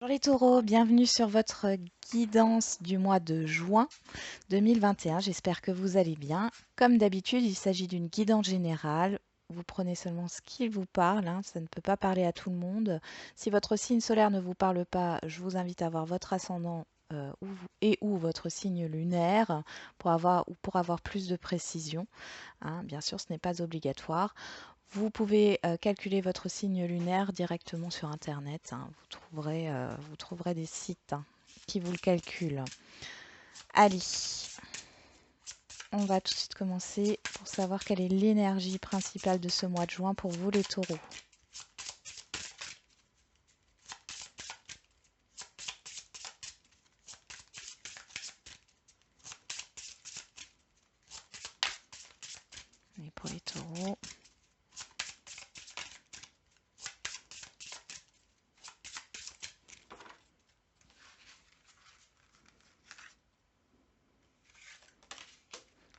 Bonjour les taureaux, bienvenue sur votre guidance du mois de juin 2021. J'espère que vous allez bien. Comme d'habitude, il s'agit d'une guidance générale. Vous prenez seulement ce qui vous parle, hein, ça ne peut pas parler à tout le monde. Si votre signe solaire ne vous parle pas, je vous invite à voir votre ascendant ou votre signe lunaire pour avoir plus de précision, hein. Bien sûr, ce n'est pas obligatoire. Vous pouvez calculer votre signe lunaire directement sur Internet, hein. Vous trouverez des sites, hein, qui vous le calculent. Allez, on va tout de suite commencer pour savoir quelle est l'énergie principale de ce mois de juin pour vous les taureaux. Et pour les taureaux,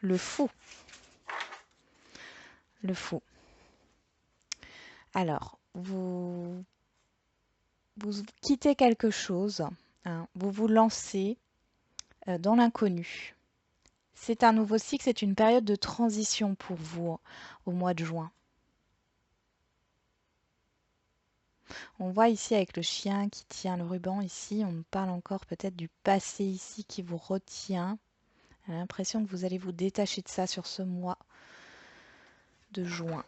le fou. Le fou. Alors, vous quittez quelque chose, hein, vous vous lancez dans l'inconnu. C'est un nouveau cycle, c'est une période de transition pour vous au mois de juin. On voit ici avec le chien qui tient le ruban ici, on parle encore peut-être du passé ici qui vous retient. J'ai l'impression que vous allez vous détacher de ça sur ce mois de juin.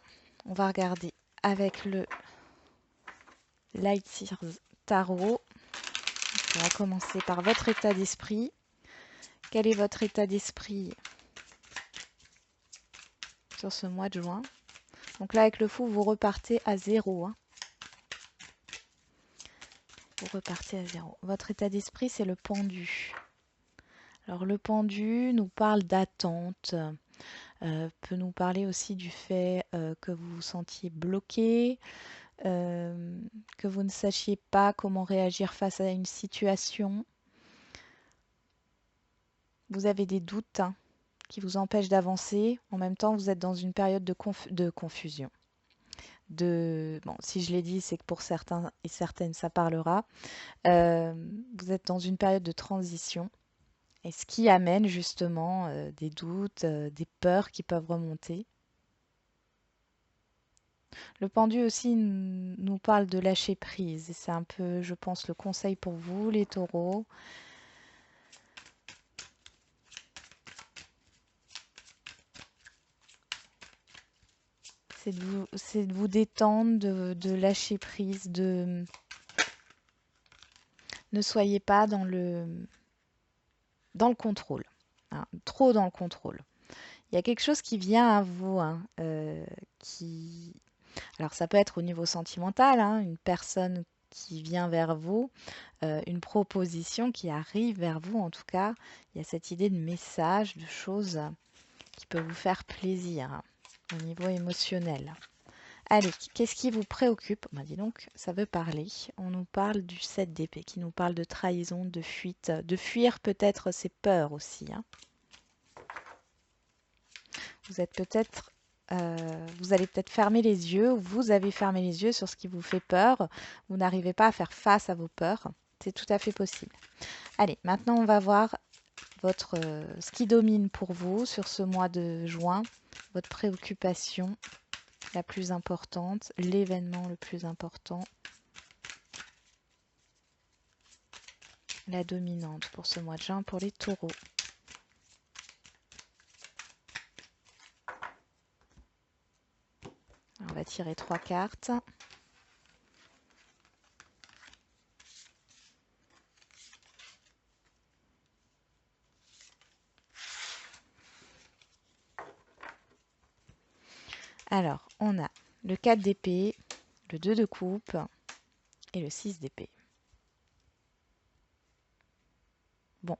On va regarder avec le Light Sears Tarot. On va commencer par votre état d'esprit. Quel est votre état d'esprit sur ce mois de juin? Donc là, avec le fou, vous repartez à zéro, hein. Vous repartez à zéro. Votre état d'esprit, c'est le pendu. Alors le pendu nous parle d'attente, peut nous parler aussi du fait que vous vous sentiez bloqué, que vous ne sachiez pas comment réagir face à une situation. Vous avez des doutes, hein, qui vous empêchent d'avancer. En même temps, vous êtes dans une période de confusion. Bon, si je l'ai dit, c'est que pour certains et certaines, ça parlera. Vous êtes dans une période de transition. Et ce qui amène justement des doutes, des peurs qui peuvent remonter. Le pendu aussi nous parle de lâcher prise. Et c'est un peu, je pense, le conseil pour vous, les taureaux. C'est de vous détendre, de lâcher prise, ne soyez pas dans le contrôle, hein, trop dans le contrôle. Il y a quelque chose qui vient à vous, hein, alors ça peut être au niveau sentimental, hein, une personne qui vient vers vous, une proposition qui arrive vers vous en tout cas. Il y a cette idée de message, de choses qui peut vous faire plaisir, hein, au niveau émotionnel. Allez, qu'est-ce qui vous préoccupe? Bah, dis donc, ça veut parler. On nous parle du 7 d'épée qui nous parle de trahison, de fuite, de fuir peut-être ses peurs aussi, hein. Vous êtes peut-être, vous allez peut-être fermer les yeux, ou vous avez fermé les yeux sur ce qui vous fait peur. Vous n'arrivez pas à faire face à vos peurs. C'est tout à fait possible. Allez, maintenant on va voir ce qui domine pour vous sur ce mois de juin, votre préoccupation la plus importante, l'événement le plus important, la dominante pour ce mois de juin pour les taureaux. On va tirer 3 cartes. Alors, on a le 4 d'épée, le 2 de coupe et le 6 d'épée. Bon.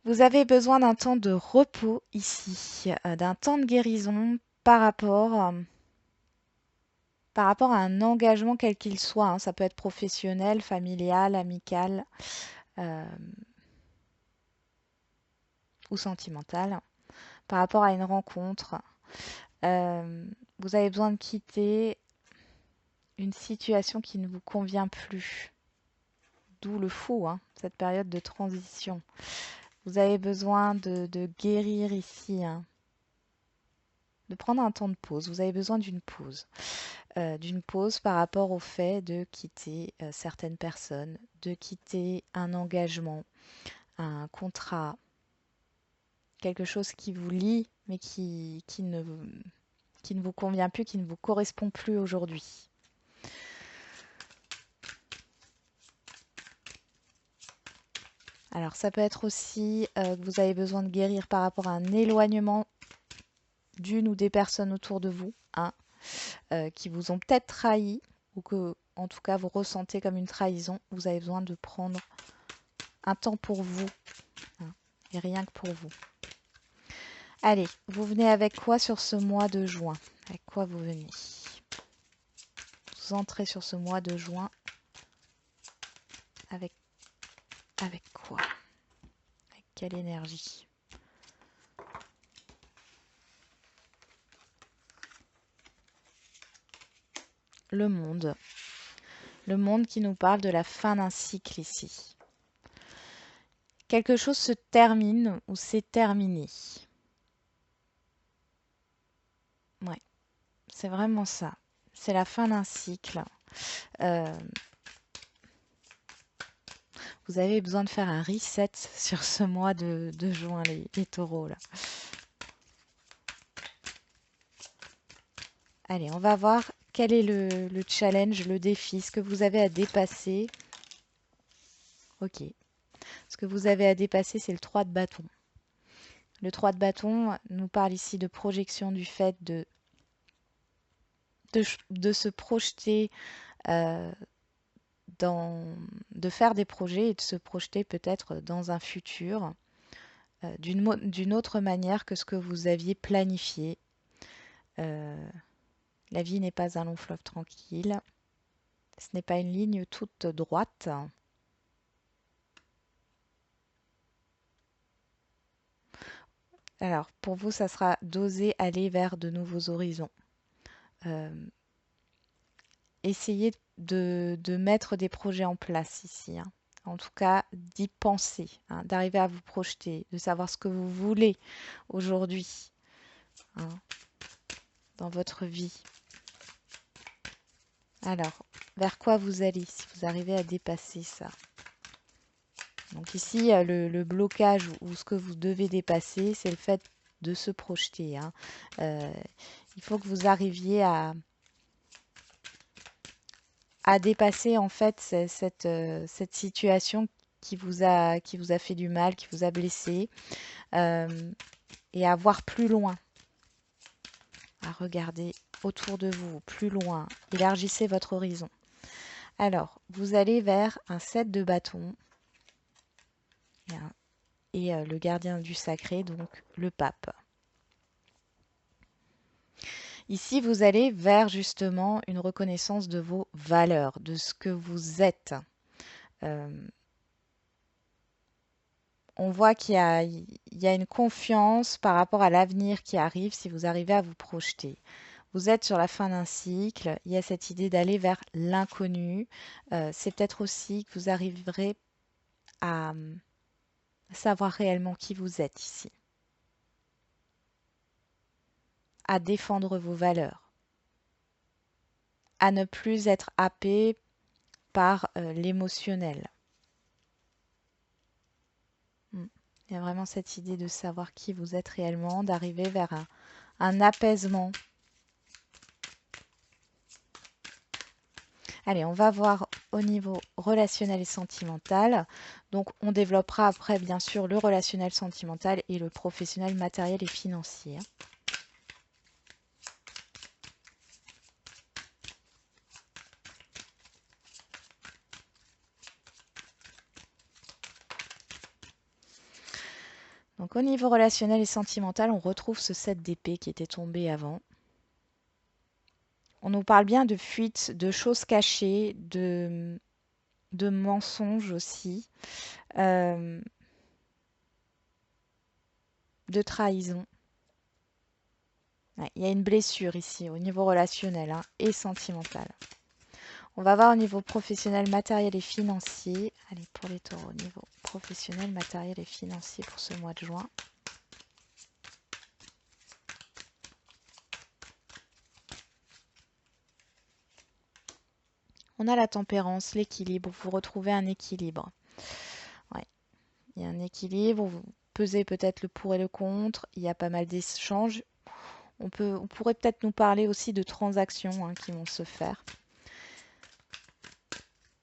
Vous avez besoin d'un temps de repos ici, d'un temps de guérison par rapport à un engagement quel qu'il soit, hein. Ça peut être professionnel, familial, amical ou sentimental. Par rapport à une rencontre, vous avez besoin de quitter une situation qui ne vous convient plus. d'où le fou, hein, cette période de transition. Vous avez besoin de guérir ici, hein, de prendre un temps de pause. Vous avez besoin d'une pause par rapport au fait de quitter certaines personnes, de quitter un engagement, un contrat, quelque chose qui vous lie, mais qui ne vous convient plus, qui ne vous correspond plus aujourd'hui. Alors ça peut être aussi que vous avez besoin de guérir par rapport à un éloignement d'une ou des personnes autour de vous, hein, qui vous ont peut-être trahi ou que en tout cas vous ressentez comme une trahison. Vous avez besoin de prendre un temps pour vous, hein, et rien que pour vous. Allez, vous venez avec quoi sur ce mois de juin? Avec quoi vous venez? Vous entrez sur ce mois de juin avec quoi? Avec quelle énergie? Le monde. Le monde qui nous parle de la fin d'un cycle ici. Quelque chose se termine ou s'est terminé. Ouais, c'est vraiment ça. C'est la fin d'un cycle. Euh, vous avez besoin de faire un reset sur ce mois de juin, les taureaux, là. Allez, on va voir quel est le challenge, le défi, ce que vous avez à dépasser. Ok. Ce que vous avez à dépasser, c'est le 3 de bâton. Le 3 de bâton nous parle ici de projection, du fait de se projeter, euh, de faire des projets et de se projeter peut-être dans un futur d'une autre manière que ce que vous aviez planifié. Euh, la vie n'est pas un long fleuve tranquille. Ce n'est pas une ligne toute droite. Alors, pour vous, ça sera d'oser aller vers de nouveaux horizons. Euh, Essayez de mettre des projets en place ici, hein. En tout cas, d'y penser, hein, d'arriver à vous projeter, de savoir ce que vous voulez aujourd'hui, hein, dans votre vie. Alors, vers quoi vous allez si vous arrivez à dépasser ça? Donc ici, le blocage ou ce que vous devez dépasser, c'est le fait de se projeter, hein. Il faut que vous arriviez à dépasser en fait cette situation qui vous a fait du mal, qui vous a blessé, euh, et à voir plus loin, à regarder autour de vous, plus loin. Élargissez votre horizon. Alors, vous allez vers un 7 de bâton et le gardien du sacré, donc le pape. Ici, vous allez vers justement une reconnaissance de vos valeurs, de ce que vous êtes. Euh, on voit il y a une confiance par rapport à l'avenir qui arrive si vous arrivez à vous projeter. Vous êtes sur la fin d'un cycle, il y a cette idée d'aller vers l'inconnu. C'est peut-être aussi que vous arriverez à savoir réellement qui vous êtes ici, à défendre vos valeurs, à ne plus être happé par l'émotionnel. Il y a vraiment cette idée de savoir qui vous êtes réellement, d'arriver vers un apaisement. Allez, on va voir au niveau relationnel et sentimental. Donc, on développera après, bien sûr, le relationnel sentimental et le professionnel matériel et financier. Donc, au niveau relationnel et sentimental, on retrouve ce 7 d'épée qui était tombé avant. On nous parle bien de fuite, de choses cachées, de mensonges aussi, euh, de trahison. Ouais, il y a une blessure ici au niveau relationnel, hein, et sentimental. On va voir au niveau professionnel, matériel et financier. Allez, pour les taureaux, au niveau professionnel, matériel et financier pour ce mois de juin. On a la tempérance, l'équilibre. Vous retrouvez un équilibre. Ouais. Il y a un équilibre. Vous pesez peut-être le pour et le contre. Il y a pas mal d'échanges. On pourrait peut-être nous parler aussi de transactions qui vont se faire.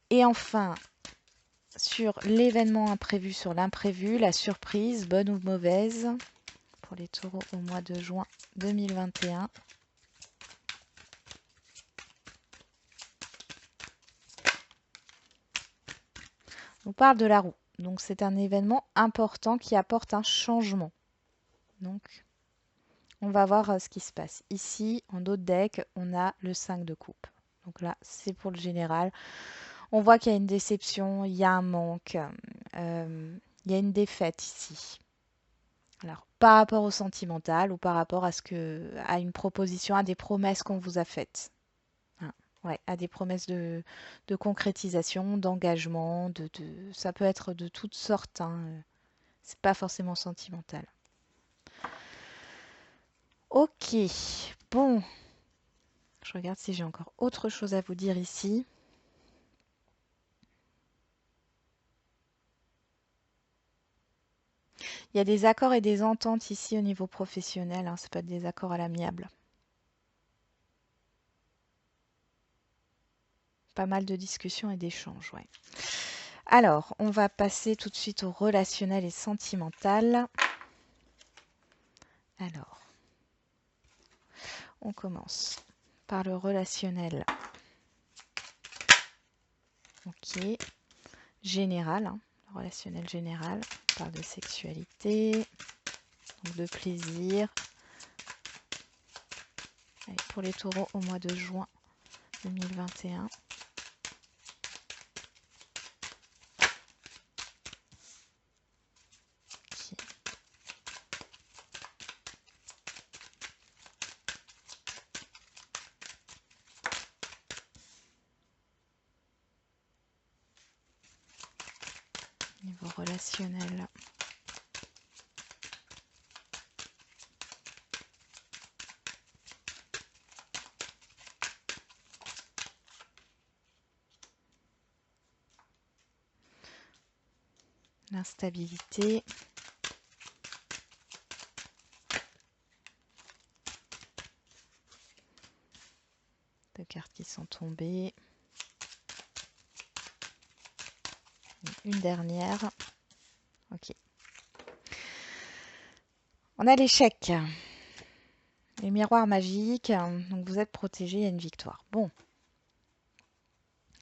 Et enfin, sur l'événement imprévu, sur l'imprévu, la surprise, bonne ou mauvaise, pour les taureaux au mois de juin 2021. On parle de la roue. Donc c'est un événement important qui apporte un changement. Donc on va voir ce qui se passe. Ici, en dos de deck, on a le 5 de coupe. Donc là, c'est pour le général. On voit qu'il y a une déception, il y a un manque, il y a une défaite ici. Alors, par rapport au sentimental ou par rapport à une proposition, à des promesses qu'on vous a faites. Hein, ouais, à des promesses de concrétisation, d'engagement, ça peut être de toutes sortes. C'est pas forcément sentimental. Ok, bon. Je regarde si j'ai encore autre chose à vous dire ici. Il y a des accords et des ententes ici au niveau professionnel. Ça peut être des accords à l'amiable. Pas mal de discussions et d'échanges, ouais. Alors, on va passer tout de suite au relationnel et sentimental. Alors, on commence par le relationnel. Ok. Général, le relationnel général. On parle de sexualité, donc de plaisir. Allez, pour les taureaux au mois de juin 2021. Niveau relationnel. L'instabilité. Deux cartes qui sont tombées. Une dernière. Ok. On a l'échec. Les miroirs magiques. Donc vous êtes protégé, il y a une victoire. Bon.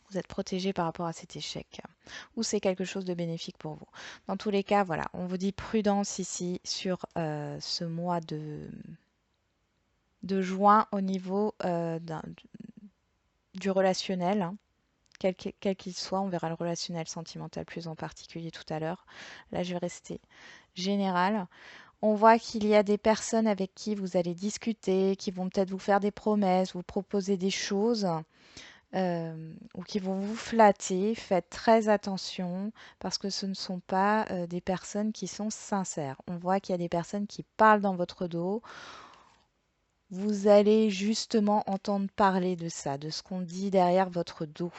Vous êtes protégé par rapport à cet échec. Ou c'est quelque chose de bénéfique pour vous. Dans tous les cas, voilà. On vous dit prudence ici sur ce mois de juin au niveau du relationnel. Quel qu'il soit, on verra le relationnel sentimental plus en particulier tout à l'heure. Là, je vais rester général. On voit qu'il y a des personnes avec qui vous allez discuter, qui vont peut-être vous faire des promesses, vous proposer des choses, ou qui vont vous flatter. Faites très attention parce que ce ne sont pas des personnes qui sont sincères. On voit qu'il y a des personnes qui parlent dans votre dos. Vous allez justement entendre parler de ça, de ce qu'on dit derrière votre dos.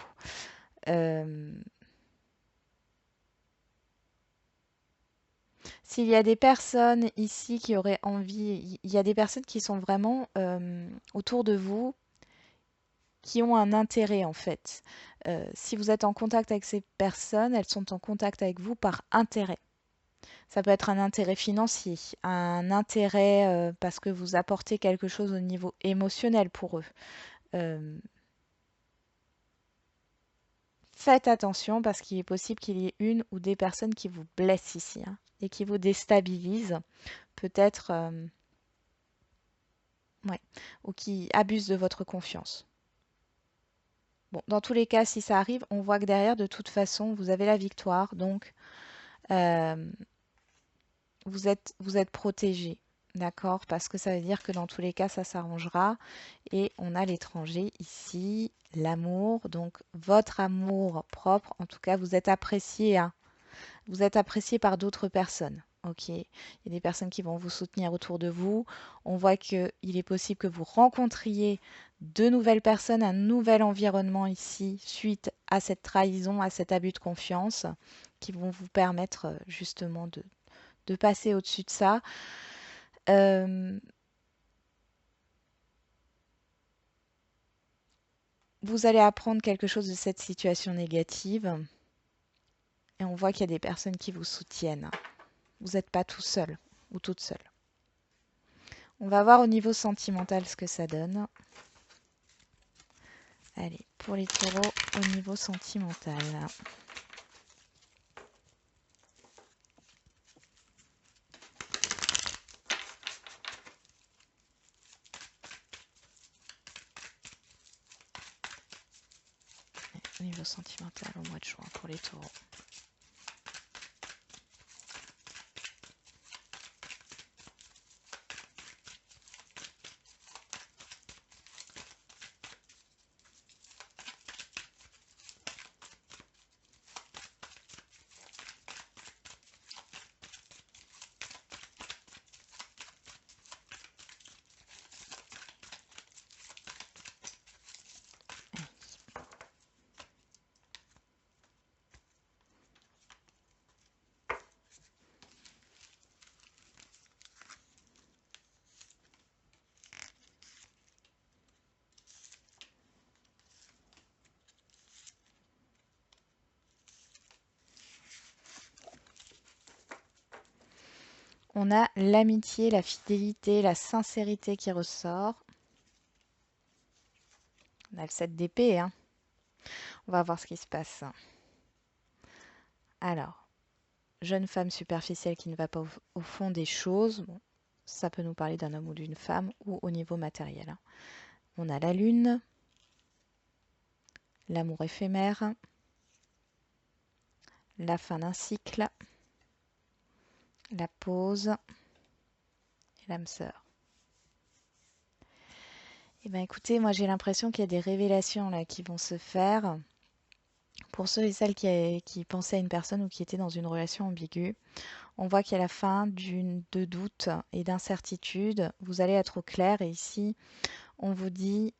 S'il y a des personnes ici qui auraient envie, il y a des personnes qui sont vraiment autour de vous, qui ont un intérêt en fait. Si vous êtes en contact avec ces personnes, elles sont en contact avec vous par intérêt. Ça peut être un intérêt financier, un intérêt parce que vous apportez quelque chose au niveau émotionnel pour eux. Euh, Faites attention parce qu'il est possible qu'il y ait une ou des personnes qui vous blessent ici et qui vous déstabilisent. Peut-être ouais, ou qui abusent de votre confiance. Bon, dans tous les cas, si ça arrive, on voit que derrière, de toute façon, vous avez la victoire, donc vous êtes protégé. D'accord? Parce que ça veut dire que dans tous les cas, ça s'arrangera. Et on a l'étranger ici, l'amour. Donc, votre amour propre, en tout cas, vous êtes apprécié, hein. Vous êtes apprécié par d'autres personnes. Ok? Il y a des personnes qui vont vous soutenir autour de vous. On voit qu'il est possible que vous rencontriez de nouvelles personnes, un nouvel environnement ici, suite à cette trahison, à cet abus de confiance, qui vont vous permettre justement de passer au-dessus de ça. Euh, Vous allez apprendre quelque chose de cette situation négative et on voit qu'il y a des personnes qui vous soutiennent. Vous n'êtes pas tout seul ou toute seule. On va voir au niveau sentimental ce que ça donne. Allez, pour les taureaux, au niveau sentimental. Au niveau sentimental au mois de juin pour les taureaux. On a l'amitié, la fidélité, la sincérité qui ressort. On a le 7 d'épée, hein. On va voir ce qui se passe. Alors, jeune femme superficielle qui ne va pas au fond des choses. Bon, ça peut nous parler d'un homme ou d'une femme ou au niveau matériel, hein. On a la lune, l'amour éphémère, la fin d'un cycle, la pause et l'âme sœur. Eh bien écoutez, moi j'ai l'impression qu'il y a des révélations là qui vont se faire. Pour ceux et celles qui pensaient à une personne ou qui étaient dans une relation ambiguë, on voit qu'il y a la fin de doute et d'incertitude. Vous allez être au clair et ici on vous dit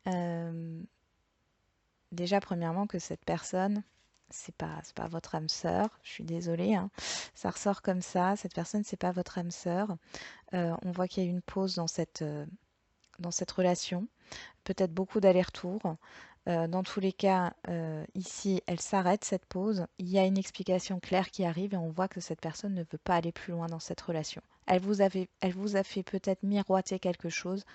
déjà premièrement que cette personne, c'est pas votre âme sœur. Je suis désolée, hein. Ça ressort comme ça. Cette personne, c'est pas votre âme sœur. On voit qu'il y a eu une pause dans cette relation. Peut-être beaucoup d'allers-retours. Dans tous les cas, ici, elle s'arrête cette pause. Il y a une explication claire qui arrive et on voit que cette personne ne veut pas aller plus loin dans cette relation. Elle vous a fait peut-être miroiter quelque chose.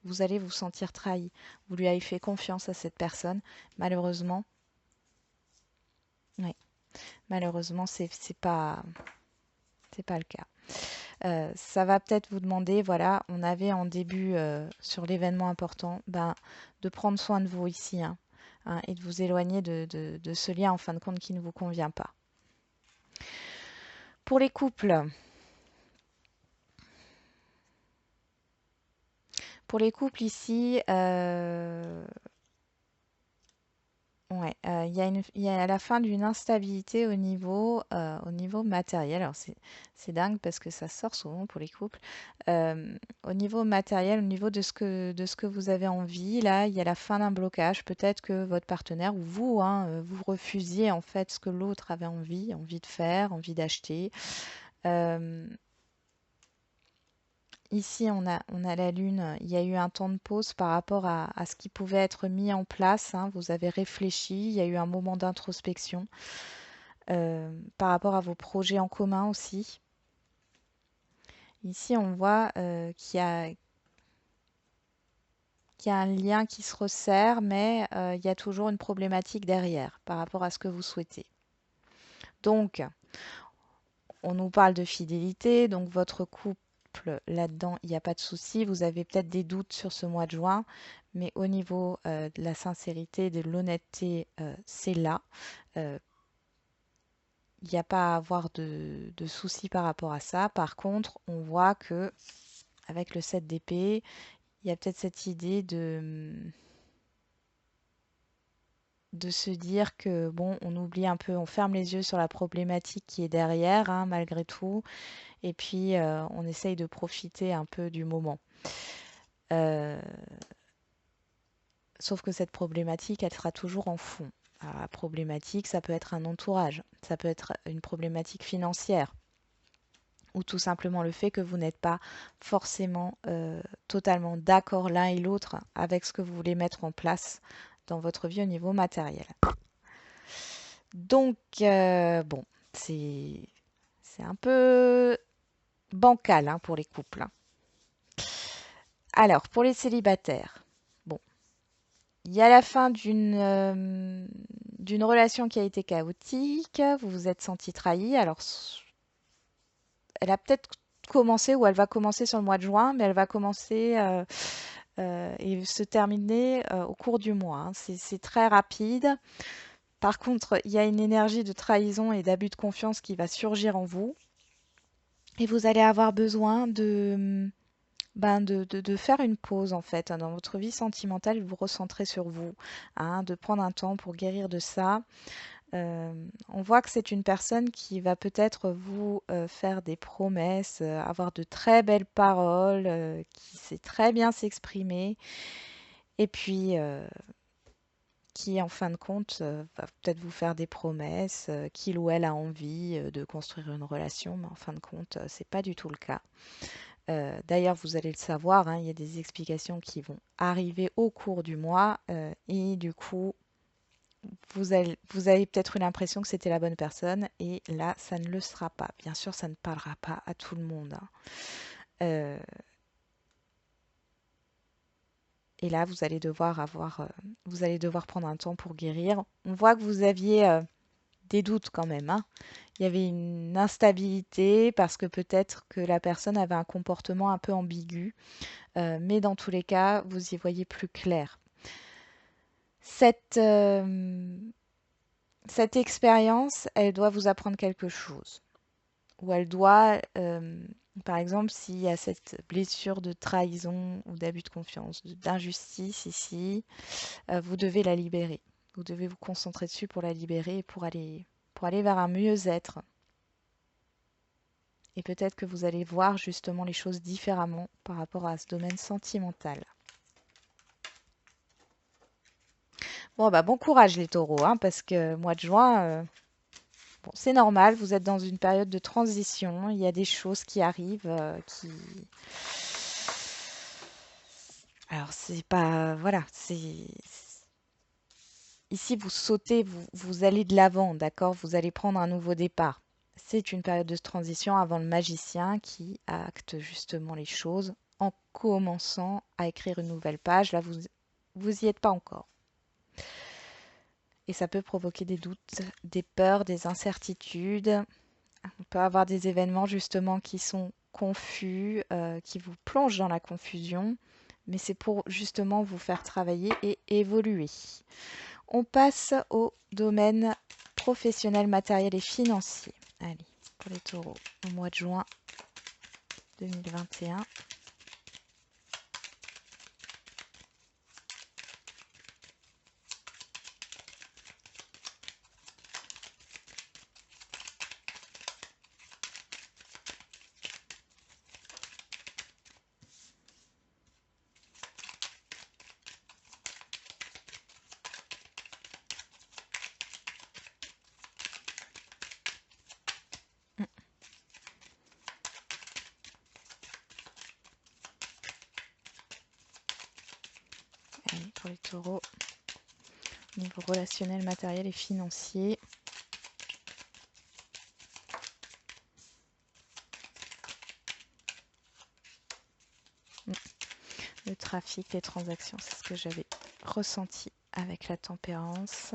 Vous allez vous sentir trahi. Vous lui avez fait confiance à cette personne. Malheureusement, oui, malheureusement, c'est pas le cas. Ça va peut-être vous demander, voilà, on avait en début sur l'événement important, ben, de prendre soin de vous ici, hein, et de vous éloigner de ce lien en fin de compte qui ne vous convient pas. Pour les couples ici, ouais, il y a la fin d'une instabilité au niveau matériel. Alors c'est dingue parce que ça sort souvent pour les couples. Au niveau matériel, au niveau de ce que vous avez envie, là, il y a la fin d'un blocage. Peut-être que votre partenaire ou vous, hein, vous refusiez en fait ce que l'autre avait envie de faire, envie d'acheter. Euh, Ici, on a la Lune. Il y a eu un temps de pause par rapport à ce qui pouvait être mis en place, hein. Vous avez réfléchi. Il y a eu un moment d'introspection par rapport à vos projets en commun aussi. Ici, on voit qu'il y a un lien qui se resserre, mais il y a toujours une problématique derrière par rapport à ce que vous souhaitez. Donc, on nous parle de fidélité, donc votre couple là-dedans, il n'y a pas de souci. Vous avez peut-être des doutes sur ce mois de juin, mais au niveau de la sincérité, de l'honnêteté, c'est là. Euh, Il n'y a pas à avoir de soucis par rapport à ça. Par contre, on voit que avec le 7 d'épée, il y a peut-être cette idée de se dire que bon, on oublie un peu, on ferme les yeux sur la problématique qui est derrière, hein, malgré tout, et puis on essaye de profiter un peu du moment. Euh, Sauf que cette problématique, elle sera toujours en fond. Alors, la problématique, ça peut être un entourage, ça peut être une problématique financière, ou tout simplement le fait que vous n'êtes pas forcément totalement d'accord l'un et l'autre avec ce que vous voulez mettre en place dans votre vie au niveau matériel. Donc, bon, c'est un peu bancal hein, pour les couples, hein. Alors, pour les célibataires, bon, il y a la fin d'une relation qui a été chaotique, vous vous êtes senti trahi. Alors, elle a peut-être commencé ou elle va commencer sur le mois de juin, mais elle va commencer et se terminer au cours du mois, hein. C'est très rapide. Par contre, il y a une énergie de trahison et d'abus de confiance qui va surgir en vous. Et vous allez avoir besoin de faire une pause en fait hein, dans votre vie sentimentale, vous recentrer sur vous, hein, de prendre un temps pour guérir de ça. On voit que c'est une personne qui va peut-être vous faire des promesses, avoir de très belles paroles, qui sait très bien s'exprimer, et puis qui en fin de compte va peut-être vous faire des promesses, qu'il ou elle a envie de construire une relation, mais en fin de compte, c'est pas du tout le cas. D'ailleurs, vous allez le savoir, hein, il y a des explications qui vont arriver au cours du mois et du coup, vous avez peut-être eu l'impression que c'était la bonne personne et là, ça ne le sera pas. Bien sûr, ça ne parlera pas à tout le monde, hein. Euh, et là, vous allez devoir prendre un temps pour guérir. On voit que vous aviez des doutes quand même, hein. Il y avait une instabilité parce que peut-être que la personne avait un comportement un peu ambigu. Mais dans tous les cas, vous y voyez plus clair. Cette, euh, cette expérience, elle doit vous apprendre quelque chose. Ou elle doit, par exemple, s'il y a cette blessure de trahison ou d'abus de confiance, d'injustice ici, vous devez la libérer. Vous devez vous concentrer dessus pour la libérer et pour aller vers un mieux-être. Et peut-être que vous allez voir justement les choses différemment par rapport à ce domaine sentimental. Bon, bah, bon courage les taureaux, hein, parce que mois de juin, bon, c'est normal, vous êtes dans une période de transition, il y a des choses qui arrivent qui... Alors, c'est pas... Voilà, c'est... Ici, vous sautez, vous allez de l'avant, d'accord? Vous allez prendre un nouveau départ. C'est une période de transition avant le magicien qui acte justement les choses en commençant à écrire une nouvelle page. Là, vous y êtes pas encore. Et ça peut provoquer des doutes, des peurs, des incertitudes. On peut avoir des événements justement qui sont confus, qui vous plongent dans la confusion, mais c'est pour justement vous faire travailler et évoluer. On passe au domaine professionnel, matériel et financier. Allez, pour les taureaux, au mois de juin 2021. Allez, pour les taureaux, niveau relationnel, matériel et financier. Le trafic, les transactions, c'est ce que j'avais ressenti avec la tempérance.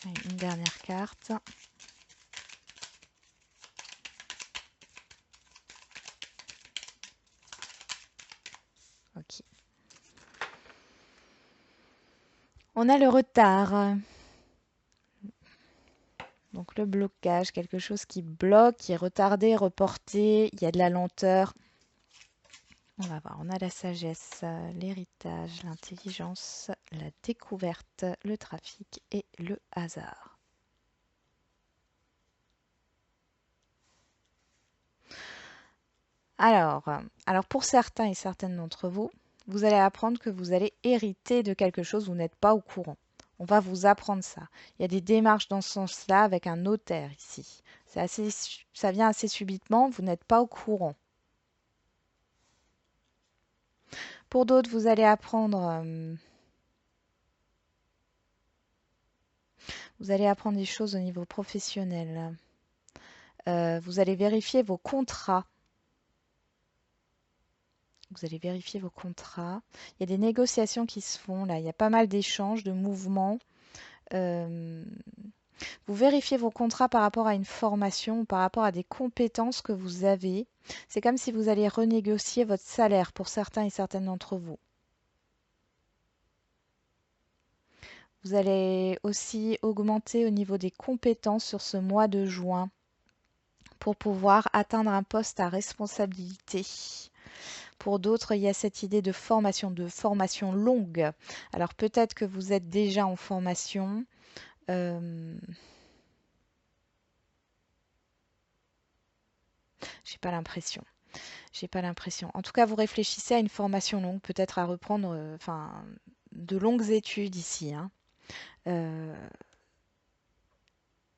Et une dernière carte. Ok. On a le retard. Donc le blocage, quelque chose qui bloque, qui est retardé, reporté, il y a de la lenteur. On va voir, on a la sagesse, l'héritage, l'intelligence, la découverte, le trafic et le hasard. Alors pour certains et certaines d'entre vous, vous allez apprendre que vous allez hériter de quelque chose, vous n'êtes pas au courant. On va vous apprendre ça. Il y a des démarches dans ce sens-là avec un notaire ici. Ça vient assez subitement, vous n'êtes pas au courant. Pour d'autres, vous allez apprendre des choses au niveau professionnel. Vous allez vérifier vos contrats. Vous allez vérifier vos contrats. Il y a des négociations qui se font là. Il y a pas mal d'échanges, de mouvements. Euh, Vous vérifiez vos contrats par rapport à une formation, par rapport à des compétences que vous avez. C'est comme si vous alliez renégocier votre salaire pour certains et certaines d'entre vous. Vous allez aussi augmenter au niveau des compétences sur ce mois de juin pour pouvoir atteindre un poste à responsabilité. Pour d'autres, il y a cette idée de formation longue. Alors peut-être que vous êtes déjà en formation. Euh, j'ai pas l'impression. J'ai pas l'impression. En tout cas, vous réfléchissez à une formation longue, peut-être à reprendre, enfin, de longues études ici, hein. Euh,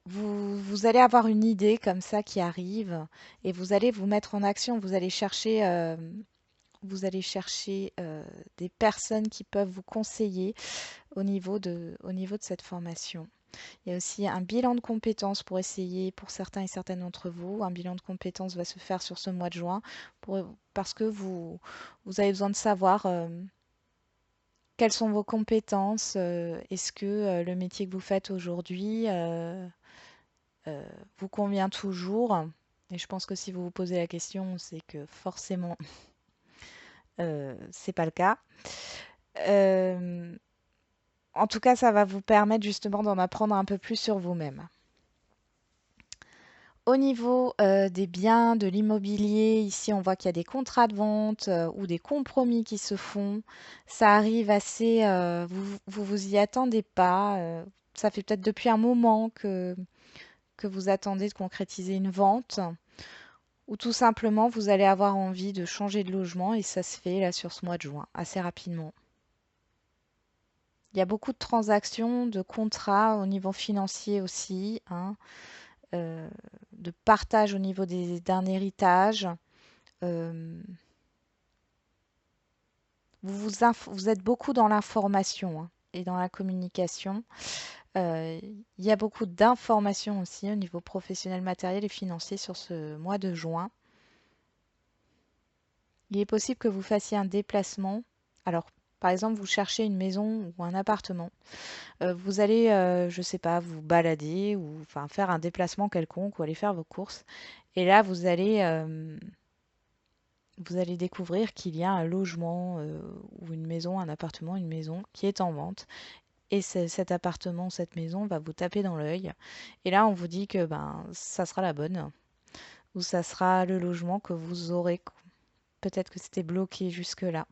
vous allez avoir une idée comme ça qui arrive et vous allez vous mettre en action. Vous allez chercher des personnes qui peuvent vous conseiller au niveau de cette formation. Il y a aussi un bilan de compétences pour essayer, pour certains et certaines d'entre vous. Un bilan de compétences va se faire sur ce mois de juin parce que vous avez besoin de savoir quelles sont vos compétences. Est-ce que le métier que vous faites aujourd'hui vous convient toujours? Et je pense que si vous vous posez la question, c'est que forcément, c'est pas le cas. Euh, En tout cas, ça va vous permettre justement d'en apprendre un peu plus sur vous-même. Au niveau des biens, de l'immobilier, ici on voit qu'il y a des contrats de vente ou des compromis qui se font. Ça arrive assez, vous y attendez pas. Ça fait peut-être depuis un moment que vous attendez de concrétiser une vente. Ou tout simplement vous allez avoir envie de changer de logement et ça se fait là sur ce mois de juin, assez rapidement. Il y a beaucoup de transactions, de contrats au niveau financier aussi, hein, euh, de partage au niveau d'un héritage. Euh, vous êtes beaucoup dans l'information, hein, et dans la communication. Il y a beaucoup d'informations aussi au niveau professionnel, matériel et financier sur ce mois de juin. Il est possible que vous fassiez un déplacement. Alors, par exemple, vous cherchez une maison ou un appartement. Vous allez, je sais pas, vous balader ou enfin faire un déplacement quelconque ou aller faire vos courses. Et là, vous allez découvrir qu'il y a un logement ou une maison, un appartement, une maison qui est en vente. Et cet appartement, cette maison va vous taper dans l'œil. Et là, on vous dit que ben, ça sera la bonne ou ça sera le logement que vous aurez. Peut-être que c'était bloqué jusque-là.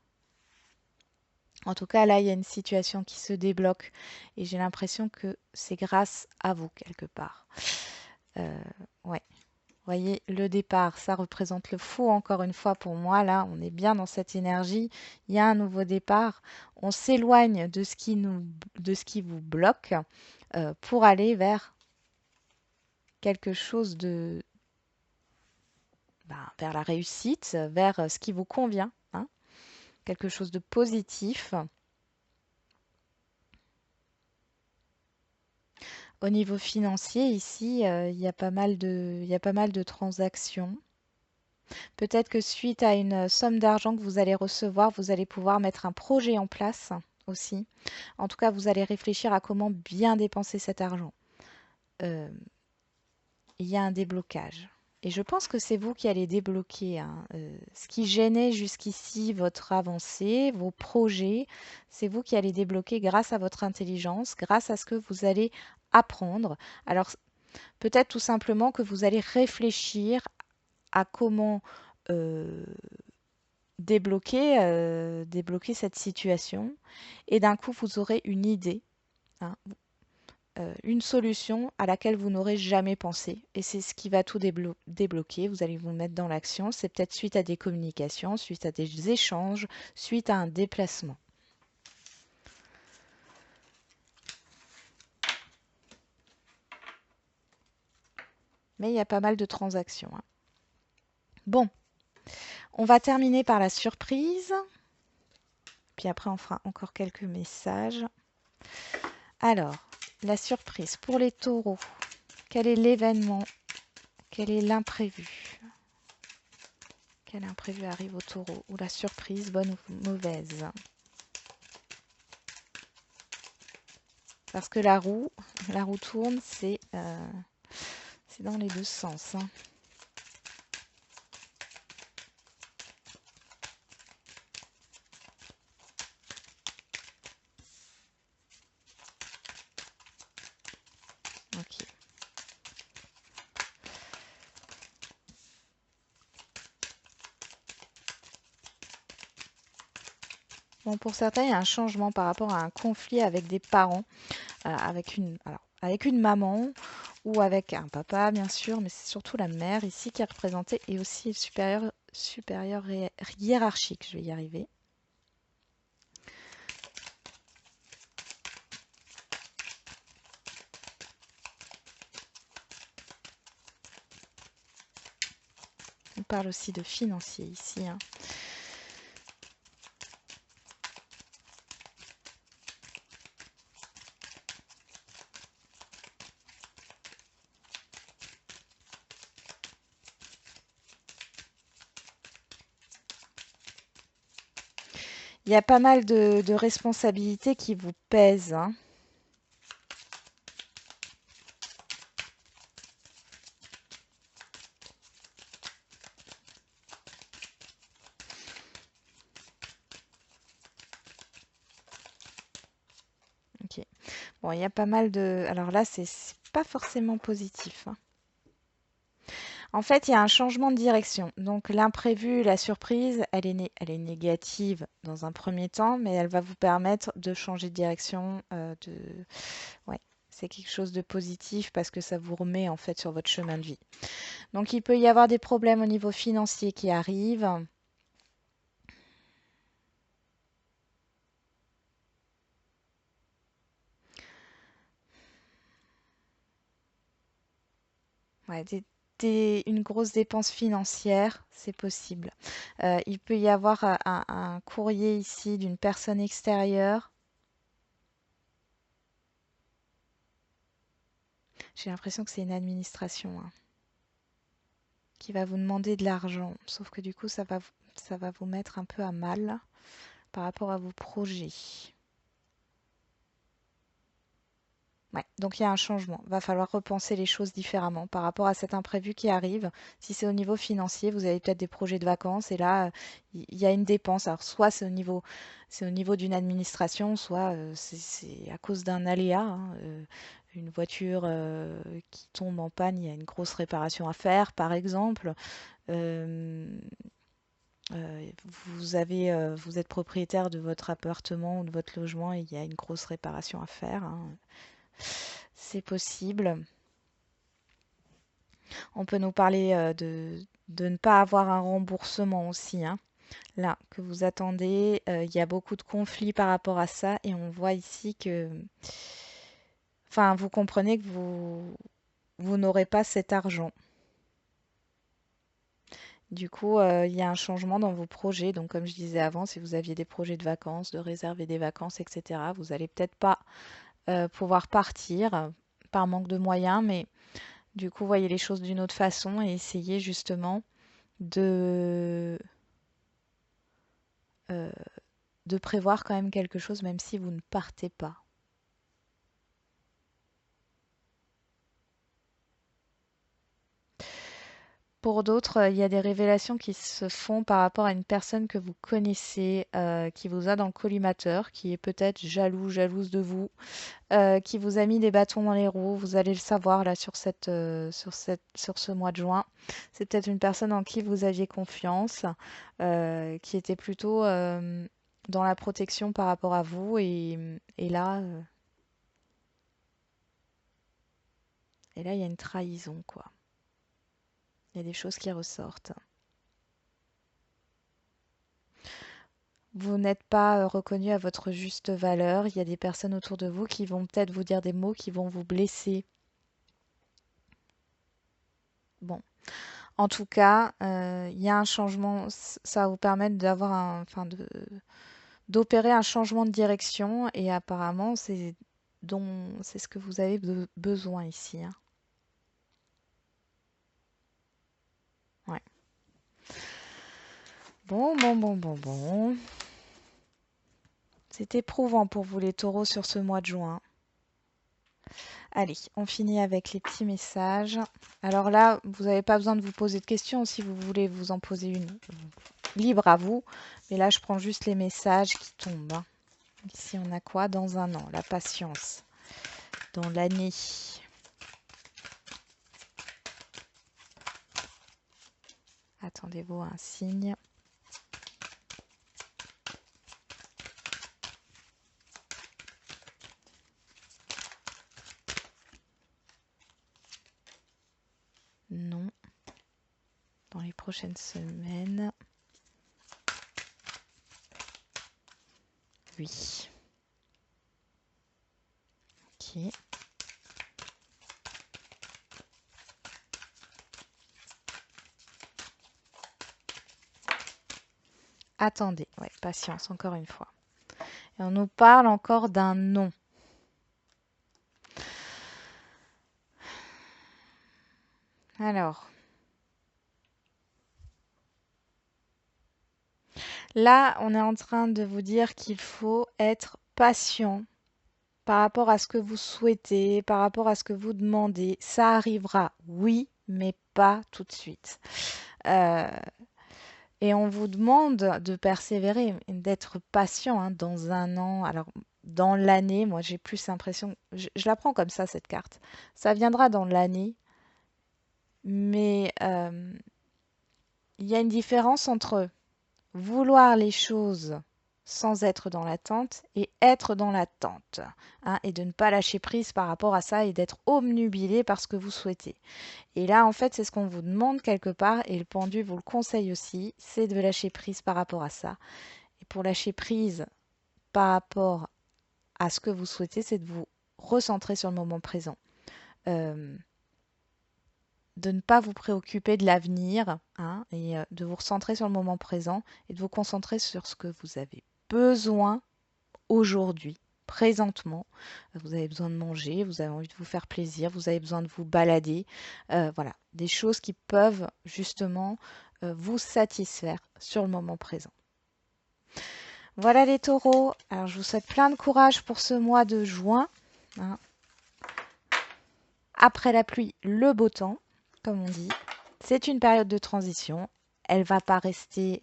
En tout cas, là, il y a une situation qui se débloque et j'ai l'impression que c'est grâce à vous quelque part. Euh, ouais. Vous voyez, le départ, ça représente le fou encore une fois pour moi. Là, on est bien dans cette énergie. Il y a un nouveau départ. On s'éloigne de ce qui vous bloque pour aller vers quelque chose vers la réussite, vers ce qui vous convient, hein, quelque chose de positif. Au niveau financier, ici, il y a il y a pas mal de transactions. Peut-être que suite à une somme d'argent que vous allez recevoir, vous allez pouvoir mettre un projet en place aussi. En tout cas, vous allez réfléchir à comment bien dépenser cet argent. Euh, il y a un déblocage. Et je pense que c'est vous qui allez débloquer, hein. Ce qui gênait jusqu'ici votre avancée, vos projets, c'est vous qui allez débloquer grâce à votre intelligence, grâce à ce que vous allez apprendre. Alors, Peut-être tout simplement que vous allez réfléchir à comment euh, débloquer cette situation. Et d'un coup, vous aurez une idée, hein, une solution à laquelle vous n'aurez jamais pensé. Et c'est ce qui va tout débloquer. Vous allez vous mettre dans l'action. C'est peut-être suite à des communications, suite à des échanges, suite à un déplacement. Mais il y a pas mal de transactions, hein. Bon, on va terminer par la surprise. Puis après, on fera encore quelques messages. Alors, la surprise pour les taureaux. Quel est l'événement? Quel est l'imprévu? Quel imprévu arrive au taureau? Ou la surprise, bonne ou mauvaise? Parce que la roue tourne, c'est dans les deux sens, hein. Ok. Bon, pour certains, il y a un changement par rapport à un conflit avec des parents, avec une maman ou avec un papa, bien sûr, mais c'est surtout la mère ici qui est représentée et aussi le supérieur hiérarchique. Je vais y arriver. On parle aussi de financier ici, hein. Il y a pas mal de responsabilités qui vous pèsent, hein. Ok. Bon, il y a pas mal de... Alors là, c'est pas forcément positif, hein. En fait, il y a un changement de direction. Donc l'imprévu, la surprise, elle est négative dans un premier temps, mais elle va vous permettre de changer de direction. Ouais, c'est quelque chose de positif parce que ça vous remet en fait sur votre chemin de vie. Donc il peut y avoir des problèmes au niveau financier qui arrivent. Ouais, une grosse dépense financière, c'est possible. Il peut y avoir un courrier ici d'une personne extérieure. J'ai l'impression que c'est une administration, hein, qui va vous demander de l'argent. Sauf que du coup, ça va vous mettre un peu à mal par rapport à vos projets. Ouais, donc il y a un changement. Va falloir repenser les choses différemment par rapport à cet imprévu qui arrive. Si c'est au niveau financier, vous avez peut-être des projets de vacances et là, il y a une dépense. Alors soit c'est au niveau d'une administration, soit c'est à cause d'un aléa, hein, une voiture qui tombe en panne, il y a une grosse réparation à faire, par exemple. Euh, vous êtes propriétaire de votre appartement ou de votre logement et il y a une grosse réparation à faire, hein. C'est possible. On peut nous parler de ne pas avoir un remboursement aussi, hein. Là, que vous attendez, il y a beaucoup de conflits par rapport à ça et on voit ici que, enfin, vous comprenez que vous n'aurez pas cet argent. Du coup, il y a un changement dans vos projets. Donc, comme je disais avant, si vous aviez des projets de vacances, de réserver des vacances, etc., vous allez peut-être pas pouvoir partir par manque de moyens, mais du coup, voyez les choses d'une autre façon et essayez justement de, euh, de prévoir quand même quelque chose, même si vous ne partez pas. Pour d'autres, il y a des révélations qui se font par rapport à une personne que vous connaissez, qui vous a dans le collimateur, qui est peut-être jaloux, jalouse de vous, qui vous a mis des bâtons dans les roues. Vous allez le savoir là sur ce mois de juin. C'est peut-être une personne en qui vous aviez confiance, qui était plutôt dans la protection par rapport à vous. Et là, il y a une trahison, quoi. Il y a des choses qui ressortent. Vous n'êtes pas reconnu à votre juste valeur. Il y a des personnes autour de vous qui vont peut-être vous dire des mots qui vont vous blesser. Bon. En tout cas, il y a un changement. Ça va vous permettre d'opérer un changement de direction. Et apparemment, c'est ce que vous avez besoin ici, hein. Ouais. Bon. C'est éprouvant pour vous les taureaux sur ce mois de juin. Allez, on finit avec les petits messages. Alors là, vous n'avez pas besoin de vous poser de questions. Si vous voulez vous en poser une, libre à vous. Mais là, je prends juste les messages qui tombent, hein. Ici, on a quoi? Dans un an, la patience. Dans l'année. Attendez-vous à un signe. Non. Dans les prochaines semaines. Oui. Ok. Attendez. Ouais, patience, encore une fois. Et on nous parle encore d'un non. Alors. Là, on est en train de vous dire qu'il faut être patient par rapport à ce que vous souhaitez, par rapport à ce que vous demandez. Ça arrivera, oui, mais pas tout de suite. Euh, et on vous demande de persévérer, d'être patient, hein, dans un an. Alors, dans l'année, moi j'ai plus l'impression, je la prends comme ça, cette carte. Ça viendra dans l'année, mais il y a une différence entre vouloir les choses sans être dans l'attente et être dans l'attente, hein, et de ne pas lâcher prise par rapport à ça et d'être obnubilé par ce que vous souhaitez. Et là, en fait, c'est ce qu'on vous demande quelque part et le pendu vous le conseille aussi, c'est de lâcher prise par rapport à ça. Et pour lâcher prise par rapport à ce que vous souhaitez, c'est de vous recentrer sur le moment présent. Euh, de ne pas vous préoccuper de l'avenir, hein, et de vous recentrer sur le moment présent et de vous concentrer sur ce que vous avez besoin aujourd'hui, présentement. Vous avez besoin de manger, vous avez envie de vous faire plaisir, vous avez besoin de vous balader. Voilà, des choses qui peuvent justement vous satisfaire sur le moment présent. Voilà les taureaux. Alors je vous souhaite plein de courage pour ce mois de juin, hein. Après la pluie, le beau temps, comme on dit. C'est une période de transition. Elle va pas rester,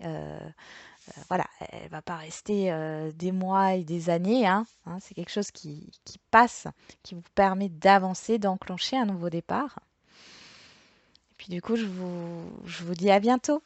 voilà, elle va pas rester des mois et des années, hein. C'est quelque chose qui passe, qui vous permet d'avancer, d'enclencher un nouveau départ. Et puis du coup, je vous dis à bientôt.